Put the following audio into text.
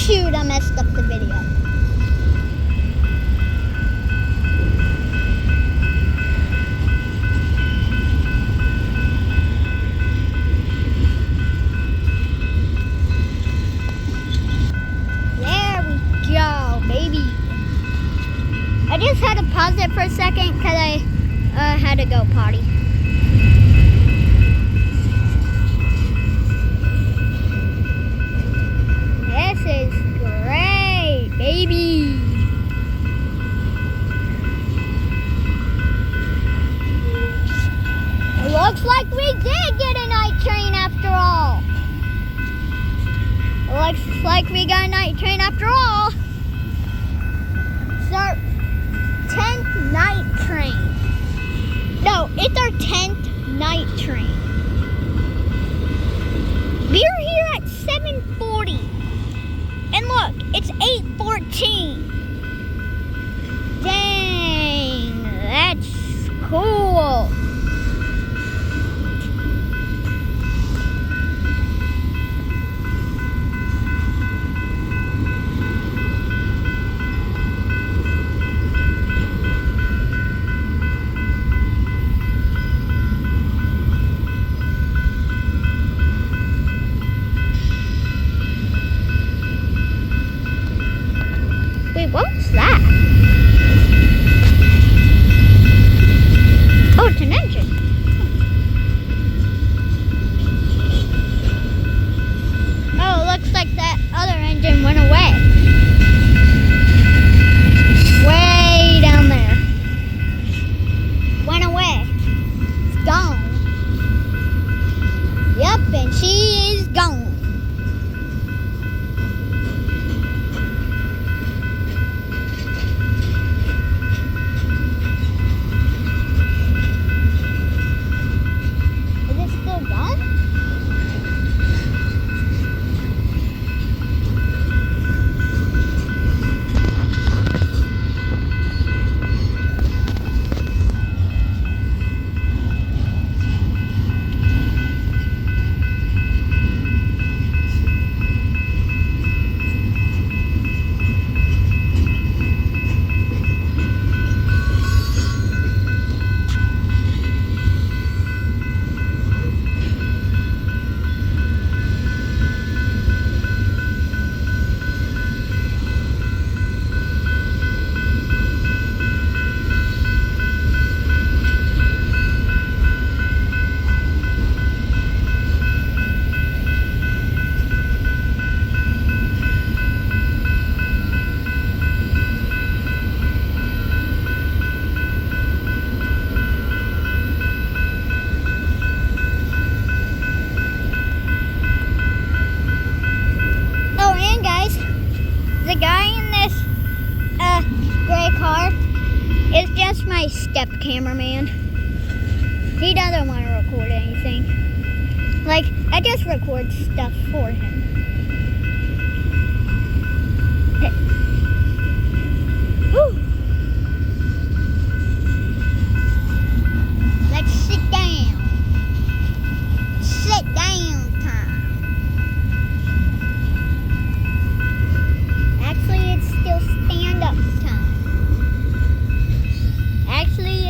shoot, I messed up the video. There we go, baby. I just had to pause it for a second because I had to go potty. This is great, baby. It looks like we did get a night train after all. It looks like we got a night train after all. It's our 10th night train. No, it's our 10th night train. We're here at 7:40. And look, it's 8:14. Dang, that's cool. Wait, what was that? Oh, it's an engine. Oh, it looks like that other engine went away. Way down there. Went away. It's gone. Yep, and she is gone. The guy in this gray car is just my step cameraman. He doesn't want to record anything. Like, I just record stuff for him.